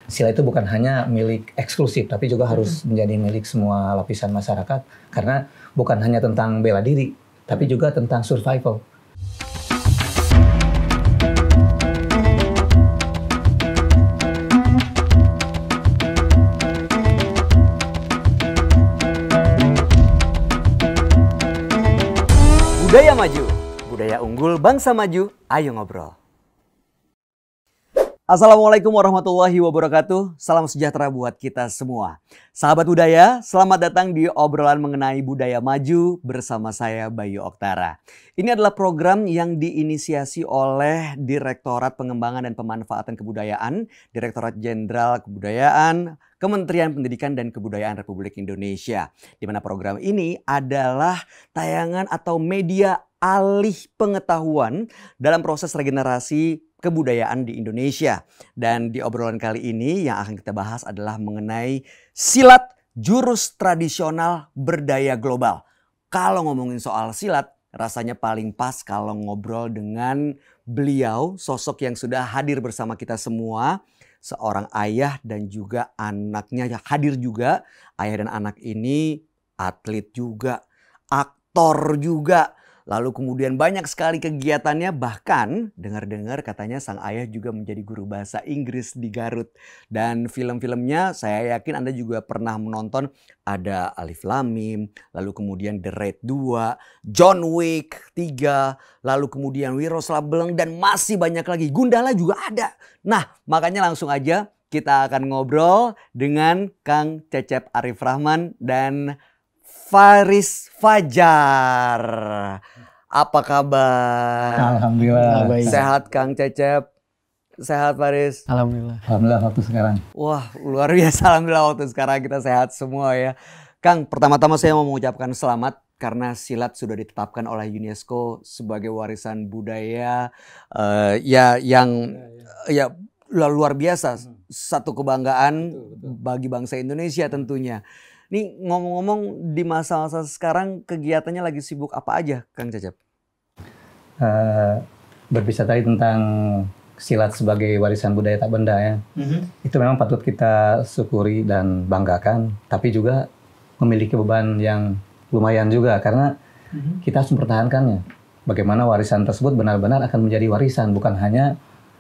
Silat itu bukan hanya milik eksklusif, tapi juga harus menjadi milik semua lapisan masyarakat. Karena bukan hanya tentang bela diri, tapi juga tentang survival. Budaya maju, budaya unggul bangsa maju, ayo ngobrol. Assalamualaikum warahmatullahi wabarakatuh. Salam sejahtera buat kita semua. Sahabat budaya, selamat datang di obrolan mengenai budaya maju bersama saya Bayu Oktara. Ini adalah program yang diinisiasi oleh Direktorat Pengembangan dan Pemanfaatan Kebudayaan, Direktorat Jenderal Kebudayaan, Kementerian Pendidikan dan Kebudayaan Republik Indonesia. Di mana program ini adalah tayangan atau media alih pengetahuan dalam proses regenerasi kebudayaan di Indonesia. Dan di obrolan kali ini yang akan kita bahas adalah mengenai silat, jurus tradisional berdaya global. Kalau ngomongin soal silat, rasanya paling pas kalau ngobrol dengan beliau, sosok yang sudah hadir bersama kita semua. Seorang ayah dan juga anaknya hadir juga. Ayah dan anak ini atlet juga, aktor juga. Lalu kemudian banyak sekali kegiatannya, bahkan dengar-dengar katanya sang ayah juga menjadi guru bahasa Inggris di Garut. Dan film-filmnya saya yakin Anda juga pernah menonton, ada Alif Lam Mim, lalu kemudian The Raid 2, John Wick 3, lalu kemudian Wiro Sableng dan masih banyak lagi. Gundala juga ada. Nah, makanya langsung aja kita akan ngobrol dengan Kang Cecep Arif Rahman dan Faris Fajar. Apa kabar? Alhamdulillah. Sehat Kang Cecep? Sehat Faris? Alhamdulillah. Alhamdulillah waktu sekarang. Wah, luar biasa. Alhamdulillah waktu sekarang kita sehat semua ya. Kang, pertama-tama saya mau mengucapkan selamat karena silat sudah ditetapkan oleh UNESCO sebagai warisan budaya yang luar biasa. Satu kebanggaan bagi bangsa Indonesia tentunya. Nih ngomong-ngomong di masa-masa sekarang kegiatannya lagi sibuk apa aja Kang Cecep? Berbicara tadi tentang silat sebagai warisan budaya tak benda ya. Itu memang patut kita syukuri dan banggakan. Tapi juga memiliki beban yang lumayan juga. Karena kita harus mempertahankannya. Bagaimana warisan tersebut benar-benar akan menjadi warisan. Bukan hanya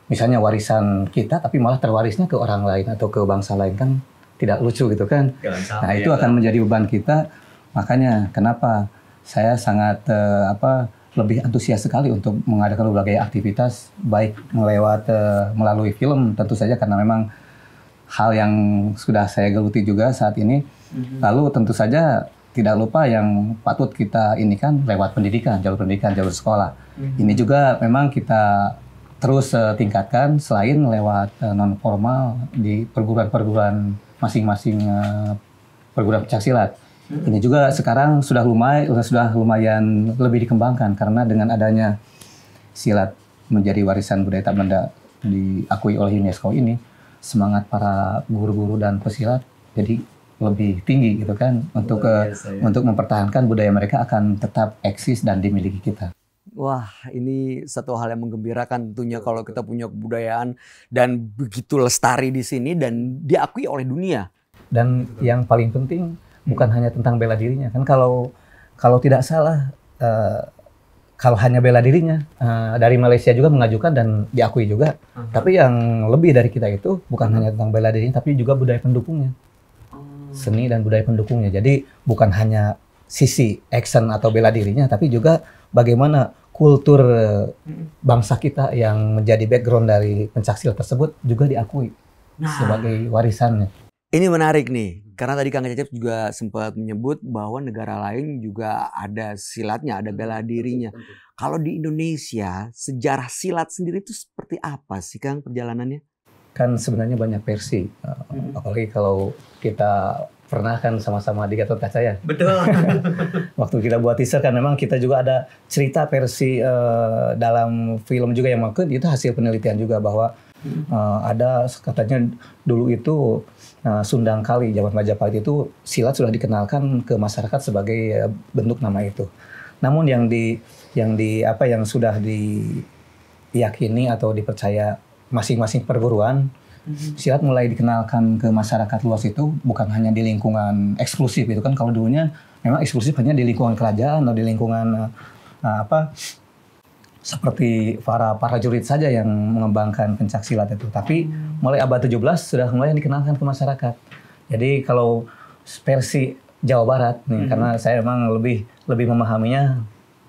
misalnya warisan kita tapi malah terwarisnya ke orang lain atau ke bangsa lain kan. Tidak lucu gitu kan. Nah itu akan menjadi beban kita. Makanya kenapa saya sangat lebih antusias sekali untuk mengadakan berbagai aktivitas. Baik melalui film tentu saja karena memang hal yang sudah saya geluti juga saat ini. Lalu tentu saja tidak lupa yang patut kita ini kan lewat pendidikan, jalur sekolah. Ini juga memang kita terus tingkatkan selain lewat non formal di perguruan-perguruan masing-masing perguruan pencaksilat. Ini juga sekarang sudah lumayan lebih dikembangkan karena dengan adanya silat menjadi warisan budaya tak benda diakui oleh UNESCO ini, semangat para guru-guru dan pesilat jadi lebih tinggi gitu kan untuk mempertahankan budaya mereka akan tetap eksis dan dimiliki kita. Wah, ini satu hal yang menggembirakan tentunya kalau kita punya kebudayaan dan begitu lestari di sini dan diakui oleh dunia. Dan yang paling penting bukan hanya tentang bela dirinya kan kalau tidak salah kalau hanya bela dirinya dari Malaysia juga mengajukan dan diakui juga. Tapi yang lebih dari kita itu bukan hanya tentang bela dirinya tapi juga budaya pendukungnya. Seni dan budaya pendukungnya. Jadi bukan hanya sisi action atau bela dirinya tapi juga bagaimana kultur bangsa kita yang menjadi background dari pencaksilat tersebut juga diakui sebagai warisannya. Ini menarik nih, karena tadi Kang Cecep juga sempat menyebut bahwa negara lain juga ada silatnya, ada bela dirinya. Kalau di Indonesia, sejarah silat sendiri itu seperti apa sih Kang perjalanannya? Kan sebenarnya banyak versi, apalagi kalau kita pernah kan sama-sama di Gatot Kaca ya. Betul. Waktu kita buat teaser kan memang kita juga ada cerita versi dalam film juga yang mungkin itu hasil penelitian juga bahwa ada katanya dulu itu Sundang Kali zaman Majapahit itu silat sudah dikenalkan ke masyarakat sebagai bentuk nama itu. Namun yang sudah diyakini atau dipercaya masing-masing perguruan Silat mulai dikenalkan ke masyarakat luas itu bukan hanya di lingkungan eksklusif itu kan, kalau dulunya memang eksklusif hanya di lingkungan kerajaan atau di lingkungan seperti para prajurit saja yang mengembangkan pencak silat itu. Tapi mulai abad 17 sudah mulai dikenalkan ke masyarakat. Jadi kalau versi Jawa Barat nih, karena saya memang lebih memahaminya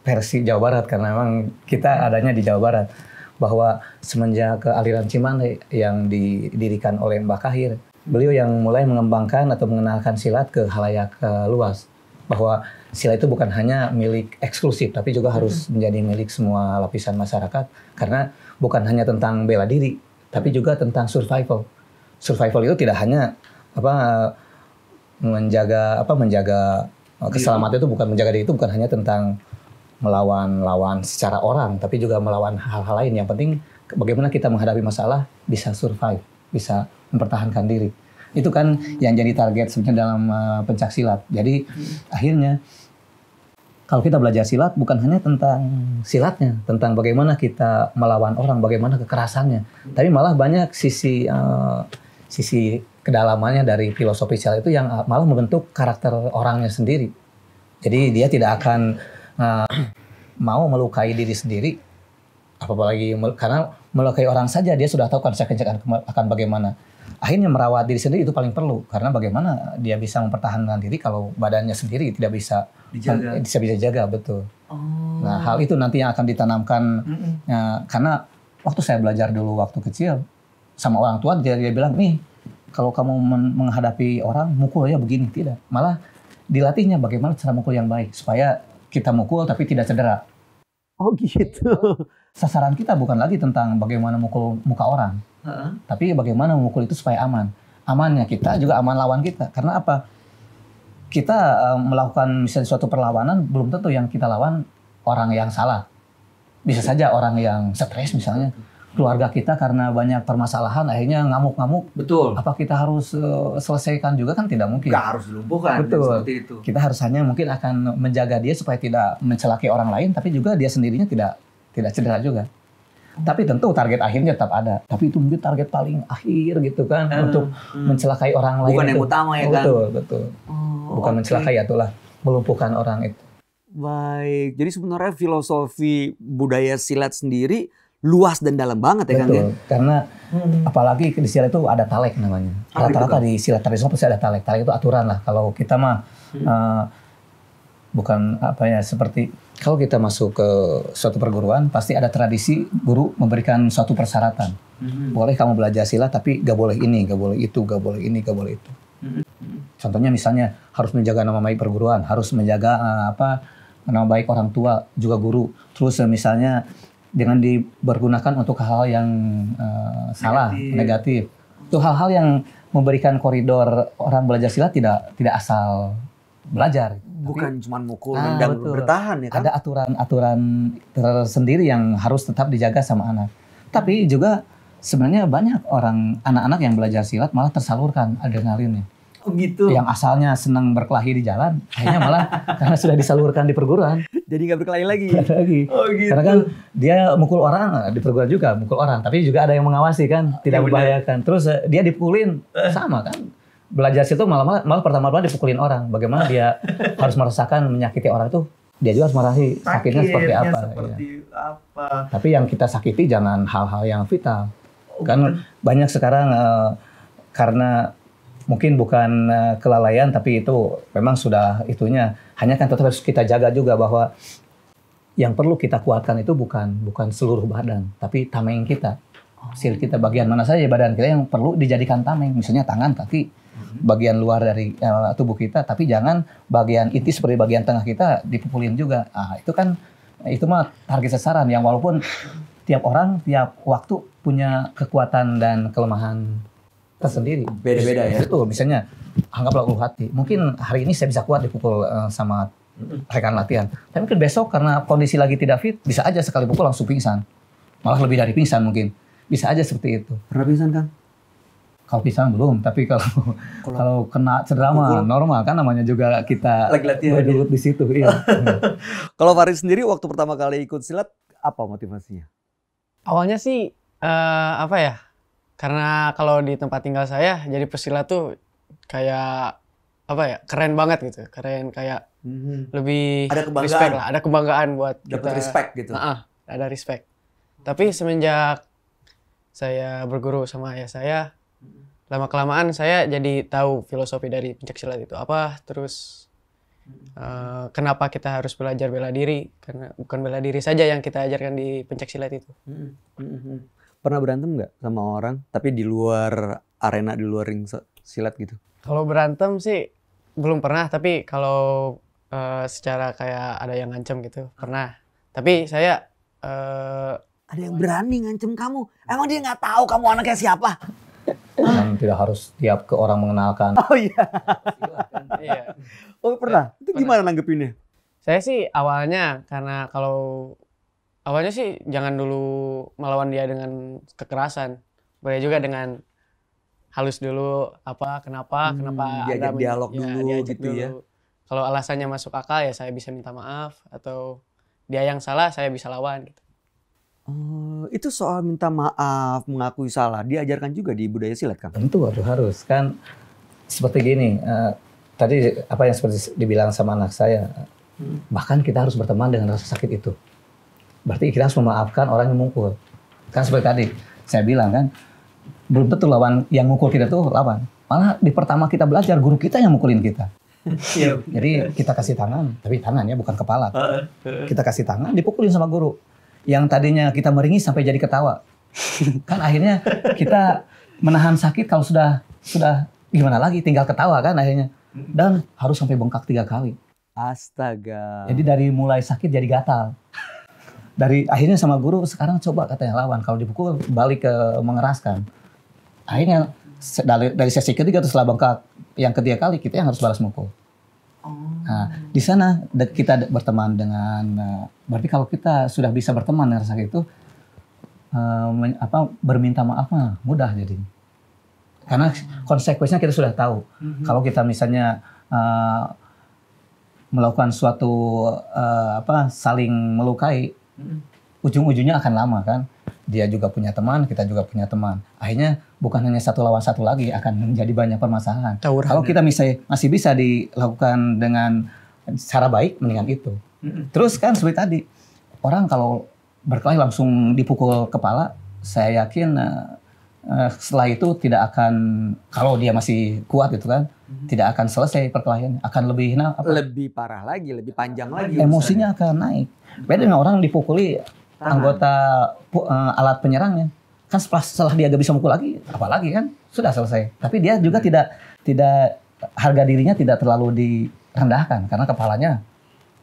versi Jawa Barat karena memang kita adanya di Jawa Barat. Bahwa semenjak aliran Cimande yang didirikan oleh Mbah Kahir, beliau yang mulai mengembangkan atau mengenalkan silat ke khalayak luas. Bahwa silat itu bukan hanya milik eksklusif, tapi juga harus menjadi milik semua lapisan masyarakat. Karena bukan hanya tentang bela diri, tapi juga tentang survival. Survival itu tidak hanya menjaga keselamatan itu, bukan menjaga diri itu bukan hanya tentang melawan lawan secara orang, tapi juga melawan hal-hal lain. Yang penting bagaimana kita menghadapi masalah bisa survive, bisa mempertahankan diri. Itu kan yang jadi target sebenarnya dalam pencak silat. Jadi akhirnya kalau kita belajar silat bukan hanya tentang silatnya, tentang bagaimana kita melawan orang, bagaimana kekerasannya, tapi malah banyak sisi kedalamannya dari filosofi silat itu yang malah membentuk karakter orangnya sendiri. Jadi dia tidak akan mau melukai diri sendiri, apalagi karena melukai orang saja dia sudah tahu konsekuensinya akan bagaimana. Akhirnya merawat diri sendiri itu paling perlu, karena bagaimana dia bisa mempertahankan diri kalau badannya sendiri tidak bisa dijaga, betul. Nah, hal itu nanti yang akan ditanamkan karena waktu saya belajar dulu waktu kecil sama orang tua, dia bilang, nih kalau kamu menghadapi orang mukul ya begini, tidak, malah dilatihnya bagaimana cara mukul yang baik supaya kita mukul tapi tidak cedera. Oh gitu. Sasaran kita bukan lagi tentang bagaimana mukul muka orang, tapi bagaimana memukul itu supaya aman. Amannya kita juga aman lawan kita. Karena apa? Kita melakukan misalnya suatu perlawanan, belum tentu yang kita lawan orang yang salah. Bisa saja orang yang stres misalnya. Keluarga kita karena banyak permasalahan akhirnya ngamuk-ngamuk. Betul. Apa kita harus selesaikan juga kan tidak mungkin. Nggak harus dilumpuhkan. Betul. Seperti itu. Kita harus hanya mungkin akan menjaga dia supaya tidak mencelakai orang lain, tapi juga dia sendirinya tidak cedera juga. Tapi tentu target akhirnya tetap ada. Tapi itu mungkin target paling akhir gitu kan, untuk mencelakai orang lain. Bukan yang utama ya kan? Betul. Bukan mencelakai, itulah melumpuhkan orang itu. Baik. Jadi sebenarnya filosofi budaya silat sendiri luas dan dalam banget ya, Kang? Betul, karena apalagi di silat itu ada talek namanya. Rata-rata di silat tradisional pasti ada talek. Talek itu aturan lah. Kalau kita mah bukan seperti kalau kita masuk ke suatu perguruan pasti ada tradisi guru memberikan suatu persyaratan. Boleh kamu belajar silat tapi gak boleh ini, gak boleh itu, gak boleh ini, gak boleh itu. Contohnya misalnya harus menjaga nama baik perguruan, harus menjaga nama baik orang tua, juga guru. Terus misalnya jangan dipergunakan untuk hal-hal yang salah, negatif. Itu hal-hal yang memberikan koridor orang belajar silat tidak asal belajar. Bukan cuma mukul dan bertahan ya kan? Ada aturan tersendiri yang harus tetap dijaga sama anak. Tapi juga sebenarnya banyak anak-anak yang belajar silat malah tersalurkan adrenalinnya. Oh gitu. Yang asalnya senang berkelahi di jalan, akhirnya malah karena sudah disalurkan di perguruan. Jadi nggak berkelahi lagi. Oh gitu. Karena kan dia mukul orang di perguruan juga, mukul orang. Tapi juga ada yang mengawasi kan, tidak membahayakan. Terus dia dipukulin, sama kan. Belajar situ malah pertama-tama dipukulin orang. Bagaimana dia harus merasakan menyakiti orang itu, dia juga harus merasakan sakitnya seperti apa. Tapi yang kita sakiti jangan hal-hal yang vital. Kan banyak sekarang karena mungkin bukan kelalaian, tapi itu memang sudah itunya. Hanya kan tetap harus kita jaga juga bahwa yang perlu kita kuatkan itu bukan seluruh badan, tapi tameng kita. Sil kita bagian mana saja badan kita yang perlu dijadikan tameng. Misalnya tangan, kaki, bagian luar dari tubuh kita, tapi jangan bagian inti seperti bagian tengah kita dipukulin juga. Itu mah target sasaran yang walaupun tiap orang, tiap waktu punya kekuatan dan kelemahan tersendiri. Beda-beda ya. Betul, misalnya anggaplah ulu hati. Mungkin hari ini saya bisa kuat dipukul sama rekan latihan. Tapi mungkin besok karena kondisi lagi tidak fit, bisa aja sekali pukul langsung pingsan. Malah lebih dari pingsan mungkin. Bisa aja seperti itu. Pernah pingsan kan? Kalau pingsan belum, tapi kalau kena cedera mah normal kan, namanya juga kita lagi latihan duduk di situ. Iya. Kalau Farid sendiri waktu pertama kali ikut silat, apa motivasinya? Awalnya sih Karena kalau di tempat tinggal saya jadi pesilat tuh kayak apa ya, keren banget gitu. Keren, kayak lebih Ada kebanggaan. respect lah, ada kebanggaan buat Dapat kita. respect gitu. Ada respect. Tapi semenjak saya berguru sama ayah saya, lama-kelamaan saya jadi tahu filosofi dari pencaksilat itu apa, terus kenapa kita harus belajar bela diri, karena bukan bela diri saja yang kita ajarkan di pencaksilat itu. Pernah berantem nggak sama orang tapi di luar arena, di luar ring silat gitu? Kalau berantem sih belum pernah, tapi kalau secara kayak ada yang ngancem gitu pernah. Tapi saya Ada yang berani ngancem kamu? Emang dia nggak tahu kamu anaknya siapa? Dan tidak harus tiap ke orang mengenalkan. Oh iya. iya. Oh pernah? Itu gimana nanggepinnya? Saya sih awalnya, karena awalnya sih jangan dulu melawan dia dengan kekerasan. Boleh juga dengan halus dulu, kenapa diajak Anda dialog dulu diajak gitu ya. Kalau alasannya masuk akal ya saya bisa minta maaf, atau dia yang salah saya bisa lawan gitu. Itu soal minta maaf, mengakui salah, diajarkan juga di budaya silat, Kang? Tentu harus kan seperti gini. Tadi apa yang seperti dibilang sama anak saya, bahkan kita harus berteman dengan rasa sakit itu. Berarti kita harus memaafkan orang yang mukul. Kan seperti tadi saya bilang kan, belum tentu lawan yang mukul kita tuh lawan. Malah di pertama kita belajar, guru kita yang mukulin kita. Jadi kita kasih tangan, tapi tangannya bukan kepala. Kita kasih tangan, dipukulin sama guru. Yang tadinya kita meringis sampai jadi ketawa. Kan akhirnya kita menahan sakit kalau sudah gimana lagi, tinggal ketawa kan akhirnya. Dan harus sampai bengkak 3 kali. Astaga. Jadi dari mulai sakit jadi gatal. Dari akhirnya sama guru, sekarang coba katanya lawan. Kalau dipukul balik ke mengeraskan. Akhirnya dari sesi ketiga, setelah bengkak yang ketiga kali, kita yang harus balas mukul. Nah, di sana kita berteman dengan, berarti kalau kita sudah bisa berteman dengan rasa itu, berminta maaf mah mudah jadi. Karena konsekuensinya kita sudah tahu. Kalau kita misalnya melakukan suatu saling melukai, ujung-ujungnya akan lama kan. Dia juga punya teman, kita juga punya teman. Akhirnya bukan hanya satu lawan satu lagi, akan menjadi banyak permasalahan. Kalau kita masih bisa dilakukan dengan cara baik, mendingan itu. Terus kan seperti tadi, orang kalau berkelahi langsung dipukul kepala, saya yakin setelah itu tidak akan, kalau dia masih kuat gitu kan, tidak akan selesai perkelahian, akan lebih parah lagi, lebih panjang lagi. Emosinya akan naik. Beda dengan orang dipukuli anggota alat penyerangnya, kan setelah dia gak bisa mukul lagi, apalagi kan sudah selesai. Tapi dia juga tidak harga dirinya tidak terlalu direndahkan, karena kepalanya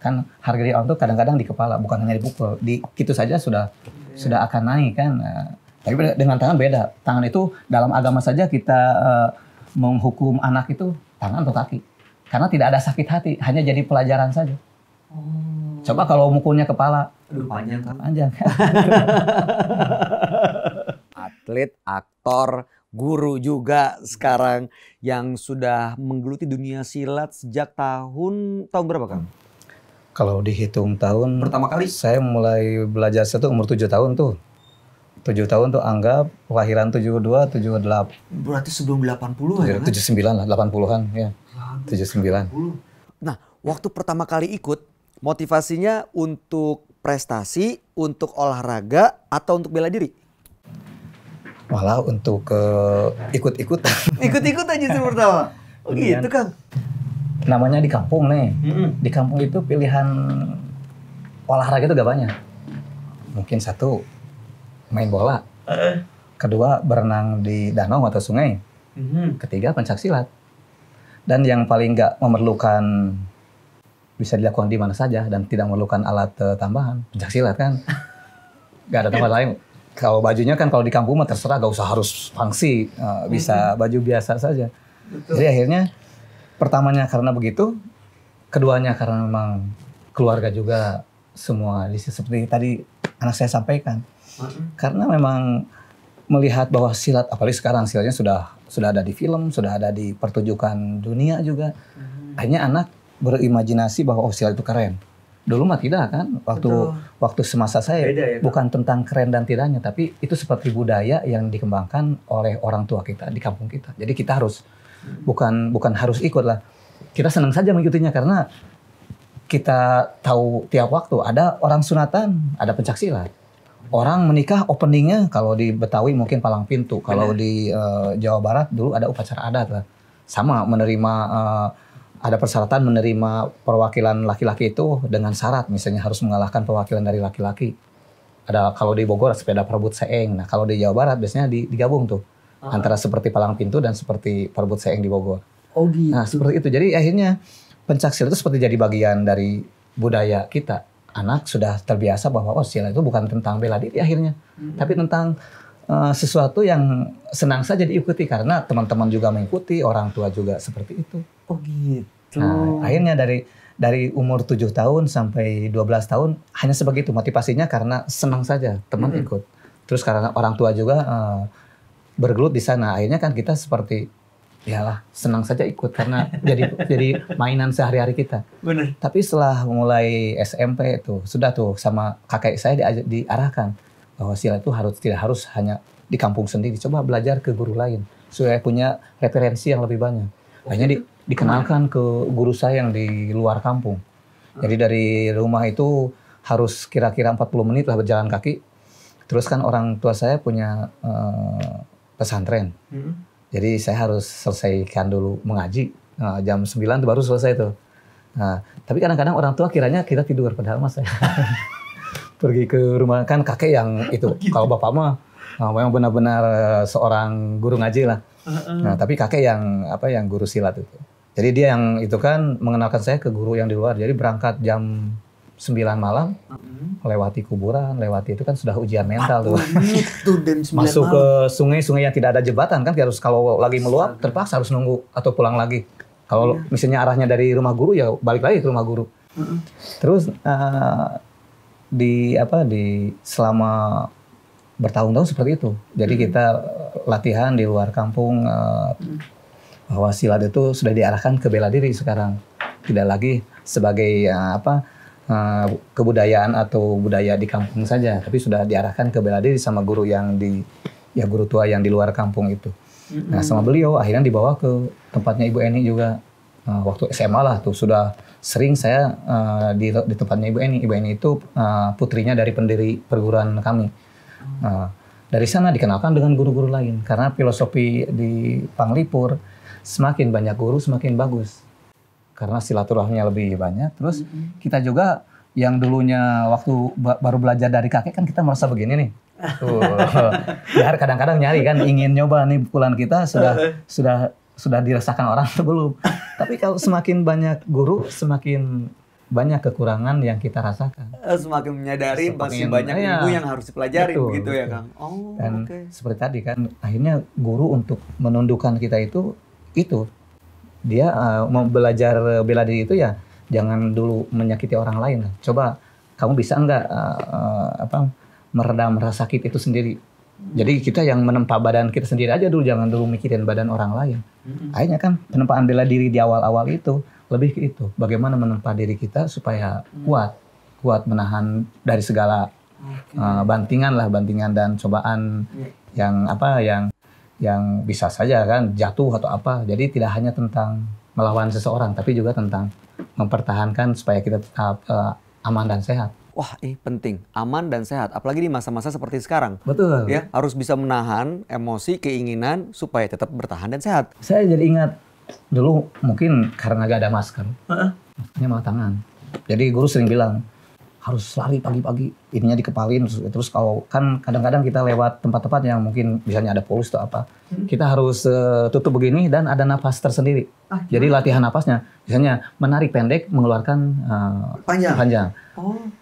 kan harga diri orang itu kadang-kadang di kepala, bukan hanya dipukul. Gitu saja sudah akan naik kan. Tapi dengan tangan beda. Tangan itu dalam agama saja kita menghukum anak itu tangan atau kaki, karena tidak ada sakit hati, hanya jadi pelajaran saja. Coba kalau mukulnya kepala, panjang. Atlet, aktor, guru juga sekarang yang sudah menggeluti dunia silat sejak tahun berapa, Kang? Kalau dihitung tahun, pertama kali saya mulai belajar silat umur 7 tahun tuh. 7 tahun tuh anggap kelahiran 72, 78. Berarti sebelum 80 ya? 79 lah, 80-an ya. 79. Nah, waktu pertama kali ikut, motivasinya untuk prestasi, untuk olahraga, atau untuk bela diri? Malah untuk ikut-ikutan. Ikut-ikutan justru pertama? Oh gitu, Kang? Namanya di kampung nih. Di kampung itu pilihan olahraga itu gak banyak. Mungkin satu, main bola. Kedua, berenang di danau atau sungai. Ketiga, pencaksilat. Dan yang paling gak memerlukan, bisa dilakukan di mana saja dan tidak memerlukan alat tambahan, pencaksilat kan. Gak ada tempat lain. Kalau bajunya kan kalau di kampung mah terserah, gak usah harus fungsi, bisa baju biasa saja. Betul. Jadi akhirnya pertamanya karena begitu, keduanya karena memang keluarga juga semua seperti tadi anak saya sampaikan. Karena memang melihat bahwa silat, apalagi sekarang silatnya sudah ada di film, sudah ada di pertunjukan dunia juga. Akhirnya anak berimajinasi bahwa silat itu keren. Dulu mah tidak kan, waktu semasa saya Beda ya, Kak? bukan tentang keren dan tidaknya, tapi itu seperti budaya yang dikembangkan oleh orang tua kita di kampung kita. Jadi kita harus bukan harus ikut lah. Kita senang saja mengikutinya karena kita tahu tiap waktu ada orang sunatan, ada pencaksilat. Orang menikah openingnya kalau di Betawi mungkin palang pintu, kalau di Jawa Barat dulu ada upacara adat lah. Sama menerima ada persyaratan menerima perwakilan laki-laki itu dengan syarat misalnya harus mengalahkan perwakilan dari laki-laki. Ada kalau di Bogor sepeda perebut seeng. Nah, kalau di Jawa Barat biasanya digabung tuh. Antara seperti palang pintu dan seperti perebut seeng di Bogor. Oh gitu. Nah, seperti itu. Jadi akhirnya pencaksilat itu seperti jadi bagian dari budaya kita. Anak sudah terbiasa bahwa silat itu bukan tentang bela diri akhirnya, tapi tentang sesuatu yang senang saja diikuti karena teman-teman juga mengikuti, orang tua juga seperti itu. Oh gitu. Nah, akhirnya dari umur 7 tahun sampai 12 tahun hanya sebegitu motivasinya karena senang saja teman ikut. Terus karena orang tua juga bergelut di sana, akhirnya kan kita seperti yalah senang saja ikut karena jadi mainan sehari-hari kita. Bener. Tapi setelah mulai SMP tuh sudah tuh sama kakek saya diarahkan bahwa silat itu tidak harus hanya di kampung sendiri, coba belajar ke guru lain supaya punya referensi yang lebih banyak. Akhirnya dikenalkan ke guru saya yang di luar kampung. Jadi dari rumah itu harus kira-kira 40 menit lah berjalan kaki. Terus kan orang tua saya punya pesantren. Jadi saya harus selesaikan dulu mengaji. Jam 9 tuh baru selesai tuh. Nah, tapi kadang-kadang orang tua kiranya kita tidur, padahal mas saya pergi ke rumah kan kakek yang itu. Kalau bapak mah memang benar-benar seorang guru ngaji lah. Nah, tapi kakek yang guru silat itu. Jadi dia yang itu kan mengenalkan saya ke guru yang di luar. Jadi berangkat jam 9 malam, lewati kuburan, lewati itu kan sudah ujian mental tuh. Masuk ke sungai-sungai yang tidak ada jembatan kan, harus kalau lagi meluap terpaksa harus nunggu atau pulang lagi. Kalau misalnya arahnya dari rumah guru ya balik lagi ke rumah guru. Terus di selama bertahun-tahun seperti itu. Jadi kita latihan di luar kampung bahwa silat itu sudah diarahkan ke bela diri sekarang. Tidak lagi sebagai kebudayaan atau budaya di kampung saja, tapi sudah diarahkan ke bela diri sama guru yang guru tua yang di luar kampung itu. Nah, sama beliau akhirnya dibawa ke tempatnya Ibu Eni juga. Waktu SMA lah tuh sudah sering saya di tempatnya Ibu Eni. Ibu Eni itu putrinya dari pendiri perguruan kami. Dari sana dikenalkan dengan guru-guru lain karena filosofi di Panglipur semakin banyak guru semakin bagus. Karena silaturahminya lebih banyak. Terus kita juga yang dulunya waktu baru belajar dari kakek kan kita merasa begini nih. Biar kadang-kadang nyari kan ingin nyoba nih pukulan kita sudah dirasakan orang atau belum. Tapi kalau semakin banyak guru semakin banyak kekurangan yang kita rasakan. Semakin menyadari masih banyak ilmu yang harus dipelajari begitu ya Kang. Dan seperti tadi kan akhirnya guru untuk menundukkan kita itu dia mau belajar bela diri itu ya jangan dulu menyakiti orang lain. Coba kamu bisa enggak meredam rasa sakit itu sendiri. Jadi kita yang menempa badan kita sendiri aja dulu, jangan dulu mikirin badan orang lain. Akhirnya kan penempaan bela diri di awal-awal itu lebih ke itu. Bagaimana menempa diri kita supaya kuat menahan dari segala bantingan dan cobaan yang bisa saja kan jatuh atau apa. Jadi tidak hanya tentang melawan seseorang, tapi juga tentang mempertahankan supaya kita tetap aman dan sehat. Wah, penting. Aman dan sehat. Apalagi di masa-masa seperti sekarang. Betul. Ya, harus bisa menahan emosi, keinginan supaya tetap bertahan dan sehat. Saya jadi ingat dulu mungkin karena gak ada masker. Maskernya malah tangan. Jadi guru sering bilang, harus lari pagi-pagi, ininya dikepalin. Terus kalau kan kadang-kadang kita lewat tempat-tempat yang mungkin misalnya ada polisi atau apa, kita harus tutup begini dan ada napas tersendiri. Jadi latihan napasnya, misalnya menarik pendek, mengeluarkan panjang.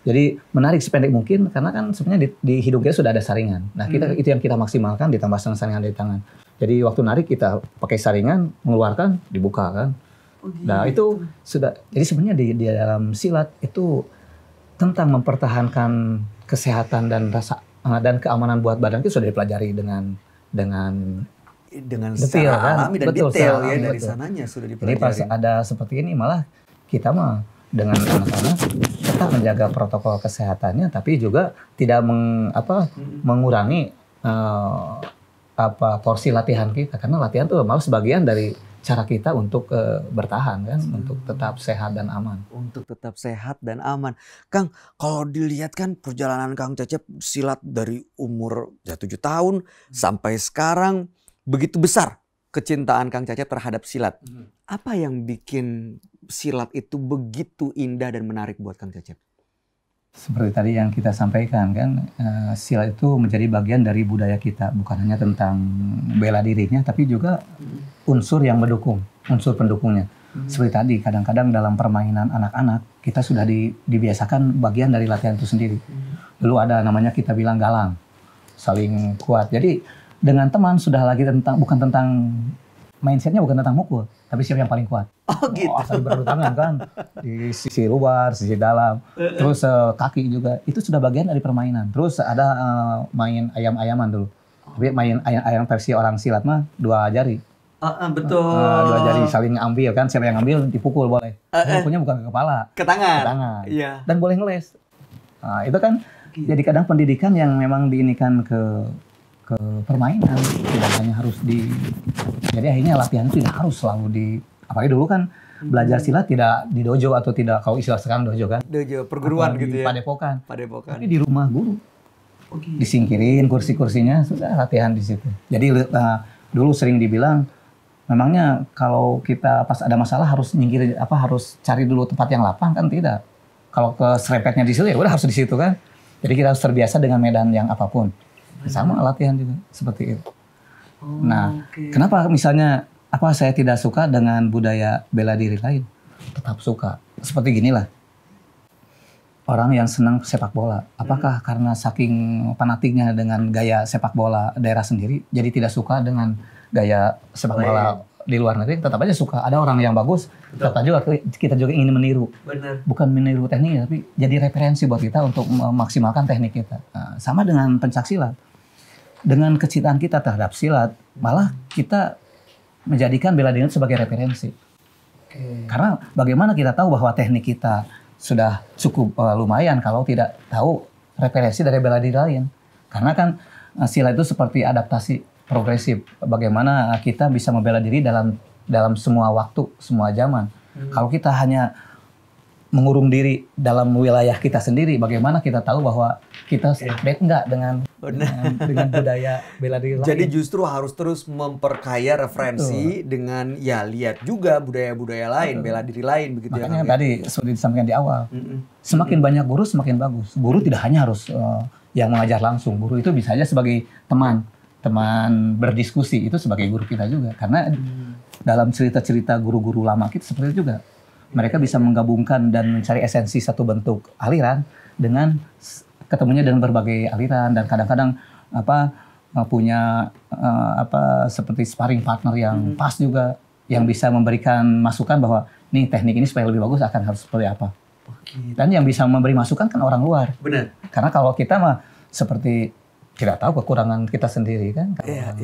Jadi menarik sependek mungkin karena kan sebenarnya di hidung kita sudah ada saringan. Nah itu yang kita maksimalkan ditambah saringan di tangan. Jadi waktu narik kita pakai saringan, mengeluarkan, dibuka kan. Nah itu sudah. Jadi sebenarnya di dalam silat itu tentang mempertahankan kesehatan dan rasa dan keamanan buat badan itu sudah dipelajari dengan detail kan? Alami dan betul, detail ya alami, dari betul. sananya sudah dipelajari. Jadi pas ada seperti ini malah kita mah dengan anak-anak tetap menjaga protokol kesehatannya, tapi juga tidak mengurangi porsi latihan kita, karena latihan itu malah sebagian dari cara kita untuk bertahan kan, untuk tetap sehat dan aman. Untuk tetap sehat dan aman. Kang, kalau dilihat kan perjalanan Kang Cecep silat dari umur 7 tahun sampai sekarang begitu besar kecintaan Kang Cecep terhadap silat. Apa yang bikin silat itu begitu indah dan menarik buat Kang Cecep? Seperti tadi yang kita sampaikan kan, silat itu menjadi bagian dari budaya kita, bukan hanya tentang bela dirinya, tapi juga unsur yang mendukung, unsur pendukungnya. Seperti tadi, kadang-kadang dalam permainan anak-anak, kita sudah dibiasakan bagian dari latihan itu sendiri. Dulu ada namanya kita bilang galang, saling kuat. Jadi dengan teman sudah lagi bukan tentang mindsetnya, bukan tentang mukul, tapi siapa yang paling kuat. Oh gitu. Asal beradu tangan kan, di sisi luar, sisi dalam, terus kaki juga, itu sudah bagian dari permainan. Terus ada main ayam-ayaman dulu, tapi main ayam versi orang silat mah 2 jari. Betul. 2 jari saling ambil kan, siapa yang ambil dipukul boleh. Pukulnya bukan ke kepala, ke tangan. Ke tangan. Iya. Dan boleh ngeles. Nah, itu kan jadi kadang pendidikan yang memang diinikan ke permainan, tidak hanya harus jadi akhirnya latihan itu tidak harus selalu apalagi dulu kan belajar silat tidak di dojo atau tidak, kalau istilah sekarang dojo kan, dojo perguruan gitu ya, padepokan, tapi di rumah guru. Disingkirin kursi-kursinya, sudah latihan di situ. Jadi dulu sering dibilang memangnya kalau kita pas ada masalah harus nyingkir harus cari dulu tempat yang lapang, kan tidak. Kalau ke serempetnya di situ ya udah harus di situ kan. Jadi kita harus terbiasa dengan medan yang apapun. Sama latihan juga seperti itu. Kenapa misalnya saya tidak suka dengan budaya bela diri lain? Tetap suka. Seperti ginilah. Orang yang senang sepak bola, apakah karena saking fanatiknya dengan gaya sepak bola daerah sendiri, jadi tidak suka dengan gaya sepak bola di luar negeri? Tetap aja suka. Ada orang yang bagus, tetap juga kita juga ingin meniru. Benar. Bukan meniru tekniknya, tapi jadi referensi buat kita untuk memaksimalkan teknik kita. Sama dengan pencaksilat. Dengan kecintaan kita terhadap silat, malah kita menjadikan bela diri sebagai referensi. Karena bagaimana kita tahu bahwa teknik kita sudah cukup lumayan kalau tidak tahu referensi dari bela diri lain. Karena kan silat itu seperti adaptasi progresif. Bagaimana kita bisa membela diri dalam semua waktu, semua zaman. Kalau kita hanya mengurung diri dalam wilayah kita sendiri, bagaimana kita tahu bahwa kita update enggak dengan budaya bela diri lain. Jadi justru harus terus memperkaya referensi dengan lihat juga budaya-budaya lain, bela diri lain begitu. Makanya tadi seperti disampaikan di awal, semakin banyak guru semakin bagus. Guru tidak hanya harus yang mengajar langsung, guru itu bisa saja sebagai teman berdiskusi, itu sebagai guru kita juga. Karena dalam cerita-cerita guru-guru lama kita seperti itu juga. Mereka bisa menggabungkan dan mencari esensi satu bentuk aliran dengan ketemunya dengan berbagai aliran, dan kadang-kadang punya seperti sparring partner yang pas juga, yang bisa memberikan masukan bahwa nih teknik ini supaya lebih bagus harus seperti apa. Dan yang bisa memberi masukan kan orang luar. Benar. Karena kalau kita mah seperti tidak tahu kekurangan kita sendiri kan. Iya.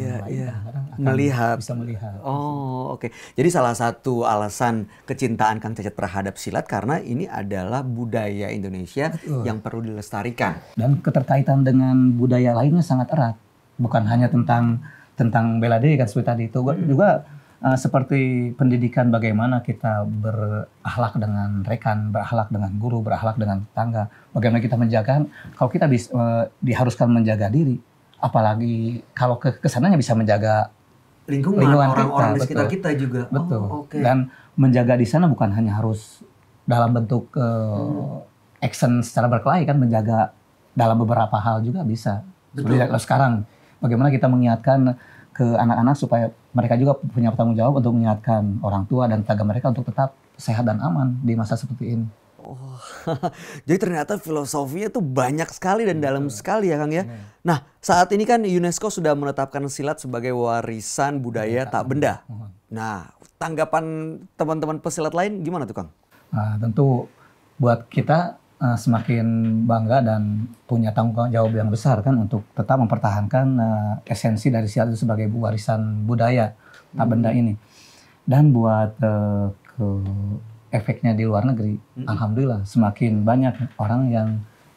Melihat. Bisa melihat. Oh, oke. Jadi salah satu alasan kecintaan Kang Cecep terhadap silat karena ini adalah budaya Indonesia yang perlu dilestarikan. Dan keterkaitan dengan budaya lainnya sangat erat. Bukan hanya tentang bela diri kan seperti tadi itu. Juga seperti pendidikan bagaimana kita berakhlak dengan rekan, berakhlak dengan guru, berakhlak dengan tetangga. Bagaimana kita menjaga, kalau kita diharuskan menjaga diri, apalagi kalau kesananya bisa menjaga lingkungan orang-orang kita, di sekitar kita juga. Betul. Dan menjaga di sana bukan hanya harus dalam bentuk action secara berkelahi kan, menjaga dalam beberapa hal juga bisa. Seperti sekarang, bagaimana kita mengingatkan ke anak-anak supaya mereka juga punya tanggung jawab untuk mengingatkan orang tua dan tetangga mereka untuk tetap sehat dan aman di masa seperti ini. Oh, jadi ternyata filosofinya tuh banyak sekali dan dalam sekali ya Kang ya. Nah, saat ini kan UNESCO sudah menetapkan silat sebagai warisan budaya tak benda. Nah, tanggapan teman-teman pesilat lain gimana tuh Kang? Nah, tentu buat kita semakin bangga dan punya tanggung jawab yang besar kan untuk tetap mempertahankan esensi dari silat itu sebagai warisan budaya tak benda ini. Dan buat efeknya di luar negeri, alhamdulillah semakin banyak orang yang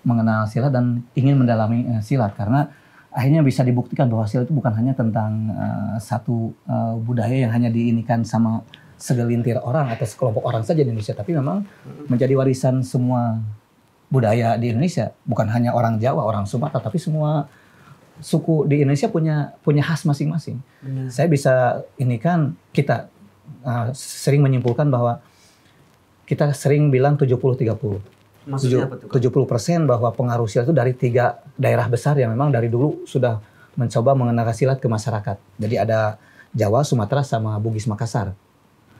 mengenal silat dan ingin mendalami silat, karena akhirnya bisa dibuktikan bahwa silat itu bukan hanya tentang satu budaya yang hanya diinikan sama segelintir orang atau sekelompok orang saja di Indonesia, tapi memang menjadi warisan semua budaya di Indonesia, bukan hanya orang Jawa, orang Sumatera, tapi semua suku di Indonesia punya khas masing-masing. Saya bisa kita sering menyimpulkan bahwa kita sering bilang 70-30. Maksudnya apa tuh? 70% bahwa pengaruh silat itu dari 3 daerah besar yang memang dari dulu sudah mencoba mengenalkan silat ke masyarakat. Jadi ada Jawa, Sumatera, sama Bugis Makassar.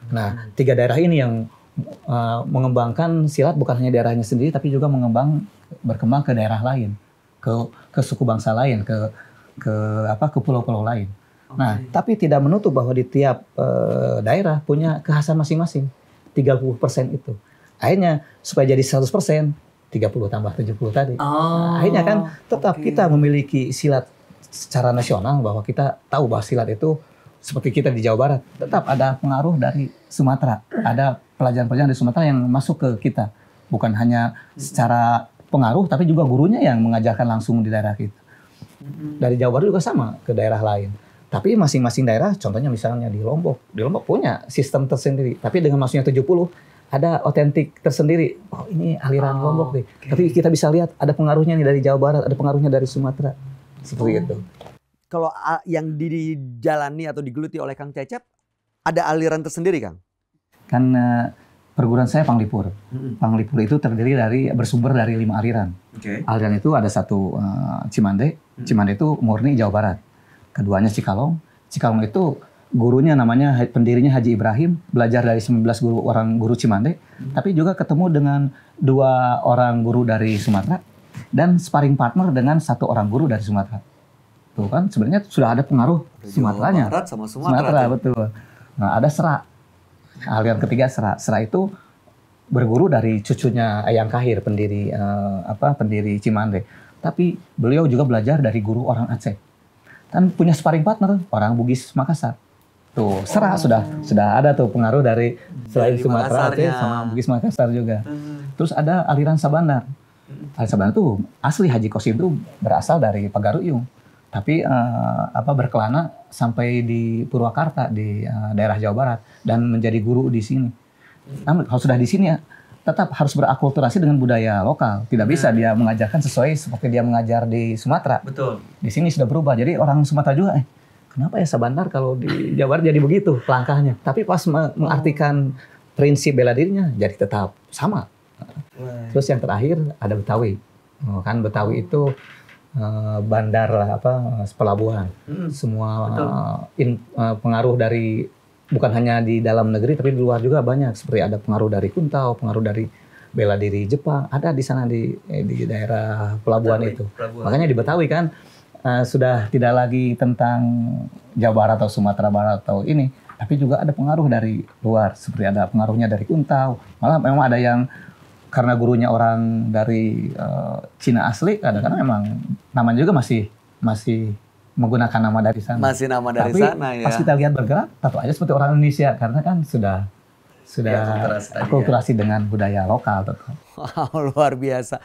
Nah, 3 daerah ini yang mengembangkan silat bukan hanya daerahnya sendiri, tapi juga berkembang ke daerah lain, ke suku bangsa lain, ke pulau-pulau lain. Nah, tapi tidak menutup bahwa di tiap daerah punya kekhasan masing-masing. 30% itu. Akhirnya supaya jadi 100%, 30 tambah 70 tadi. Nah, akhirnya kan tetap kita memiliki silat secara nasional, bahwa kita tahu bahwa silat itu seperti kita di Jawa Barat, tetap ada pengaruh dari Sumatera. Ada pelajaran-pelajaran dari Sumatera yang masuk ke kita. Bukan hanya secara pengaruh, tapi juga gurunya yang mengajarkan langsung di daerah kita. Dari Jawa Barat juga sama ke daerah lain. Tapi masing-masing daerah, contohnya misalnya di Lombok punya sistem tersendiri. Tapi dengan masuknya 70, ada otentik tersendiri. Oh, ini aliran Lombok nih. Tapi kita bisa lihat ada pengaruhnya nih dari Jawa Barat, ada pengaruhnya dari Sumatera. Seperti itu. Kalau yang dijalani atau digeluti oleh Kang Cecep, ada aliran tersendiri, Kang? Kan perguruan saya Panglipur. Panglipur itu bersumber dari 5 aliran. Aliran itu ada satu Cimande. Cimande itu murni Jawa Barat. Keduanya Cikalong. Cikalong itu gurunya namanya pendirinya Haji Ibrahim, belajar dari 19 orang guru Cimande, tapi juga ketemu dengan 2 orang guru dari Sumatera dan sparring partner dengan 1 orang guru dari Sumatera. Tuh kan sebenarnya sudah ada pengaruh Sumateranya. Barat sama Sumatera betul. Nah, ada Serak. Aliran ketiga Serak. Serak itu berguru dari cucunya Ayang Kahir, pendiri Cimande. Tapi beliau juga belajar dari guru orang Aceh. Dan punya sparring partner orang Bugis Makassar. Tuh, Serak sudah ada tuh pengaruh dari selain Sumatera Aceh sama Bugis Makassar juga. Terus ada aliran Sabandar. Aliran Sabandar itu asli Haji Kosim itu berasal dari Pagaruyung. Tapi berkelana sampai di Purwakarta di daerah Jawa Barat dan menjadi guru di sini. Namun kalau sudah di sini ya tetap harus berakulturasi dengan budaya lokal. Tidak bisa dia mengajarkan sesuai seperti dia mengajar di Sumatera. Betul. Di sini sudah berubah. Jadi orang Sumatera juga kenapa ya Sabandar kalau di Jawa Barat jadi begitu langkahnya. Tapi pas mengartikan prinsip bela dirinya jadi tetap sama. Terus yang terakhir ada Betawi. Kan Betawi itu bandar lah pelabuhan. Semua pengaruh dari bukan hanya di dalam negeri tapi di luar juga banyak, seperti ada pengaruh dari Kuntau, pengaruh dari bela diri Jepang, ada di sana di daerah pelabuhan itu. Makanya di Betawi kan sudah tidak lagi tentang Jawa Barat atau Sumatera Barat atau ini, tapi juga ada pengaruh dari luar, seperti ada pengaruhnya dari Kuntau. Malah memang ada yang karena gurunya orang dari Cina asli, kadang-kadang memang namanya juga masih menggunakan nama dari sana. Masih nama dari tapi sana ya. Pas kita lihat bergerak, tetap aja seperti orang Indonesia karena kan sudah akulturasi dengan budaya lokal. Wow, luar biasa.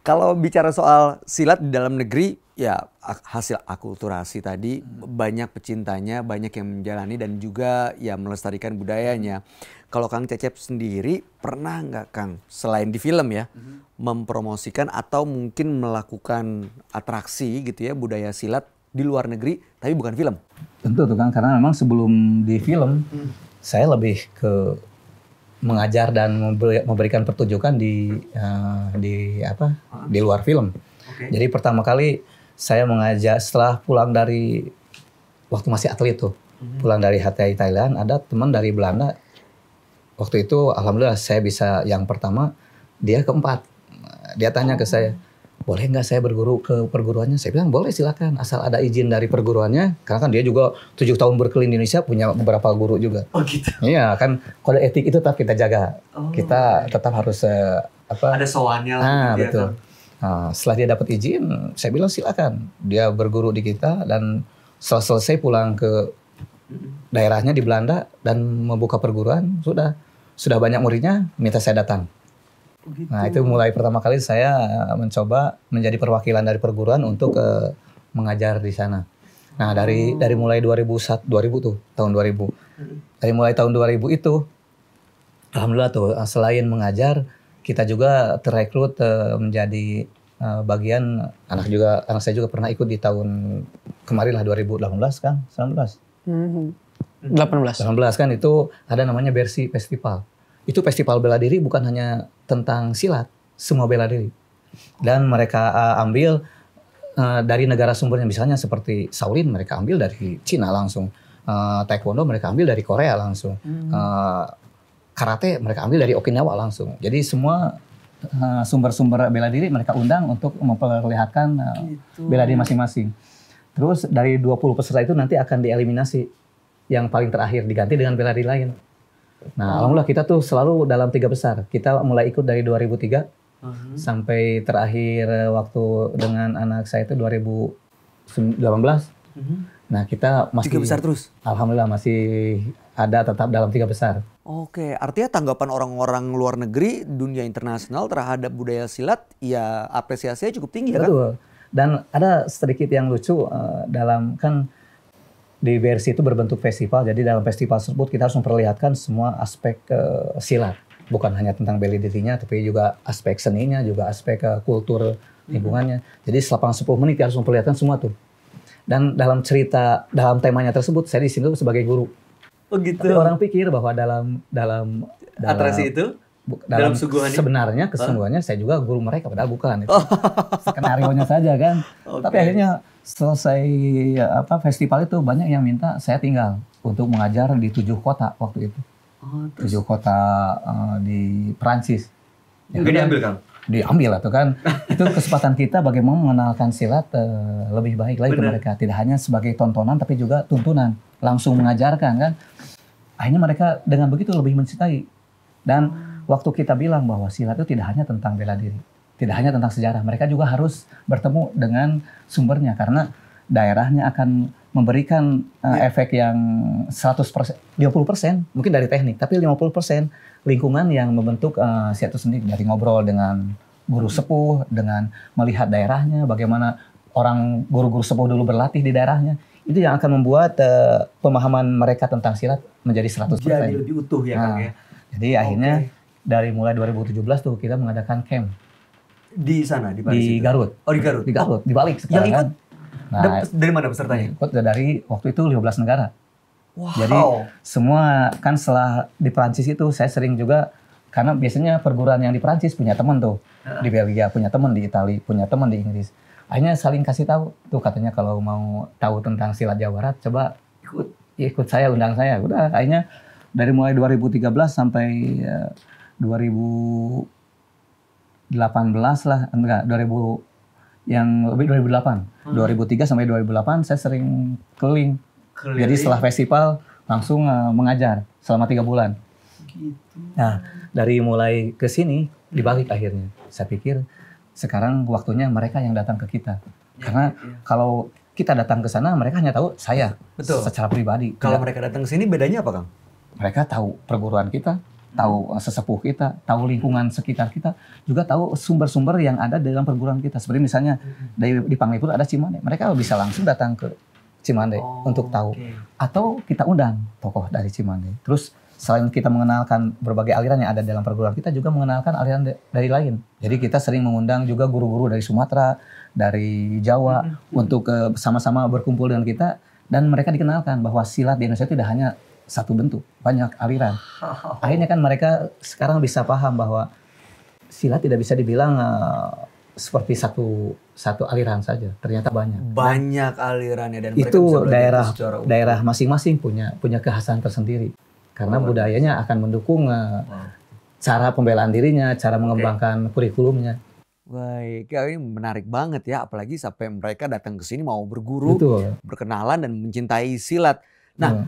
Kalau bicara soal silat di dalam negeri, ya hasil akulturasi tadi banyak pecintanya, banyak yang menjalani dan juga ya melestarikan budayanya. Kalau Kang Cecep sendiri pernah nggak Kang, selain di film ya, mempromosikan atau mungkin melakukan atraksi gitu ya budaya silat di luar negeri, tapi bukan film? Tentu tuh Kang, karena memang sebelum di film, saya lebih ke mengajar dan memberikan pertunjukan di luar film. Jadi pertama kali saya mengajar setelah pulang dari waktu masih atlet tuh, pulang dari HTI Thailand, ada teman dari Belanda. Waktu itu alhamdulillah saya bisa yang pertama, dia keempat. Dia tanya ke saya, boleh nggak saya berguru ke perguruannya? Saya bilang boleh, silakan asal ada izin dari perguruannya. Karena kan dia juga 7 tahun berkeliling Indonesia, punya beberapa guru juga. Oh gitu. Iya kan, kode etik itu tetap kita jaga. Kita tetap harus ada soalnya lah. Betul. Nah, setelah dia dapat izin, saya bilang silakan. Dia berguru di kita dan selesai pulang ke daerahnya di Belanda dan membuka perguruan, sudah sudah banyak muridnya, minta saya datang. Nah itu mulai pertama kali saya mencoba menjadi perwakilan dari perguruan untuk mengajar di sana. Nah dari mulai 2000 tuh tahun 2000. Dari mulai tahun 2000 itu alhamdulillah tuh selain mengajar kita juga terekrut menjadi bagian anak saya juga pernah ikut di tahun kemarin lah 2018 kan 19 kan itu ada namanya Bersi Festival. Itu festival bela diri bukan hanya tentang silat, semua bela diri. Dan mereka ambil dari negara sumbernya, misalnya seperti Shaolin mereka ambil dari Cina langsung, Taekwondo mereka ambil dari Korea langsung, Karate mereka ambil dari Okinawa langsung. Jadi semua sumber-sumber bela diri mereka undang untuk memperlihatkan bela diri masing-masing. Terus dari 20 peserta itu nanti akan dieliminasi, yang paling terakhir diganti dengan bela diri lain. Nah, alhamdulillah kita tuh selalu dalam 3 besar. Kita mulai ikut dari 2003 sampai terakhir waktu dengan anak saya itu 2018. Nah, kita masih 3 besar terus. Alhamdulillah masih ada tetap dalam 3 besar. Oke, artinya tanggapan orang-orang luar negeri, dunia internasional terhadap budaya silat ya apresiasinya cukup tinggi ya kan? Betul. Dan ada sedikit yang lucu dalam kan di BRC itu berbentuk festival, jadi dalam festival tersebut kita harus memperlihatkan semua aspek silat. Bukan hanya tentang bela dirinya, tapi juga aspek seninya, juga aspek kultur lingkungannya. Jadi selama 10 menit harus memperlihatkan semua tuh. Dan dalam cerita, dalam temanya tersebut, saya di sini tuh sebagai guru. Oh gitu. Tapi orang pikir bahwa dalam atraksi itu? Dalam suguhannya? Sebenarnya, kesungguhannya saya juga guru mereka, padahal bukan. Itu skenario-nya saja kan. Okay. Tapi akhirnya selesai festival itu banyak yang minta saya tinggal untuk mengajar di 7 kota waktu itu. 7 kota di Perancis. Nggak diambil Kang? Diambil lah tuh kan. Itu kesempatan kita bagaimana mengenalkan silat lebih baik lagi ke mereka. Tidak hanya sebagai tontonan tapi juga tuntunan. Langsung mengajarkan kan. Akhirnya mereka dengan begitu lebih mencintai. Dan waktu kita bilang bahwa silat itu tidak hanya tentang bela diri. Tidak hanya tentang sejarah, mereka juga harus bertemu dengan sumbernya karena daerahnya akan memberikan efek yang 100%, 50% mungkin dari teknik, tapi 50% lingkungan yang membentuk silat itu sendiri. Dari ngobrol dengan guru sepuh, dengan melihat daerahnya, bagaimana orang guru-guru sepuh dulu berlatih di daerahnya, itu yang akan membuat pemahaman mereka tentang silat menjadi 100%. Jadi lebih utuh ya Kang ya. Jadi akhirnya dari mulai 2017 tuh kita mengadakan camp. Di sana, di Paris di itu? Garut. Oh di Garut? Di Garut, di Balik sekarang. Yang ikut? Nah, dari mana pesertanya? Ikut dari waktu itu 15 negara. Wow. Jadi semua kan setelah di Perancis itu saya sering juga, karena biasanya perguruan yang di Perancis punya teman tuh. Di Belgia punya teman, di Italia punya teman, di Inggris. Akhirnya saling kasih tahu. Tuh katanya kalau mau tahu tentang silat Jawa Barat, coba ikut saya, undang saya. Udah akhirnya dari mulai 2013 sampai 2018 lah, enggak 2000 yang lebih 2008. 2003 sampai 2008 saya sering keliling. Jadi setelah festival langsung mengajar selama 3 bulan. Gitu. Nah, dari mulai ke sini dibalik akhirnya. Saya pikir sekarang waktunya mereka yang datang ke kita. Karena kalau kita datang ke sana mereka hanya tahu saya. Betul. Secara pribadi. Kalau mereka datang ke sini bedanya apa Kang? Mereka tahu perguruan kita, tahu sesepuh kita, tahu lingkungan sekitar kita, juga tahu sumber-sumber yang ada dalam perguruan kita. Seperti misalnya di Panglipur ada Cimande, mereka bisa langsung datang ke Cimande untuk tahu. Atau kita undang tokoh dari Cimande. Terus selain kita mengenalkan berbagai aliran yang ada dalam perguruan kita, juga mengenalkan aliran dari lain. Jadi kita sering mengundang juga guru-guru dari Sumatera, dari Jawa untuk sama-sama berkumpul dengan kita, dan mereka dikenalkan bahwa silat di Indonesia tidak hanya satu bentuk, banyak aliran. Akhirnya kan mereka sekarang bisa paham bahwa silat tidak bisa dibilang seperti satu aliran saja. Ternyata banyak. Banyak alirannya dan mereka itu bisa daerah masing-masing punya kekhasan tersendiri. Karena budayanya akan mendukung cara pembelaan dirinya, cara mengembangkan kurikulumnya. Baik, ya, ini menarik banget ya, apalagi sampai mereka datang ke sini mau berguru, berkenalan dan mencintai silat. Nah,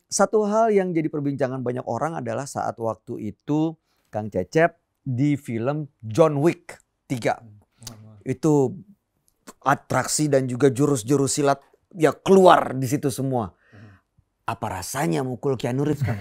satu hal yang jadi perbincangan banyak orang adalah saat waktu itu Kang Cecep di film John Wick 3. Itu atraksi dan juga jurus-jurus silat ya keluar di situ semua. Apa rasanya mukul Keanu Reeves Kang?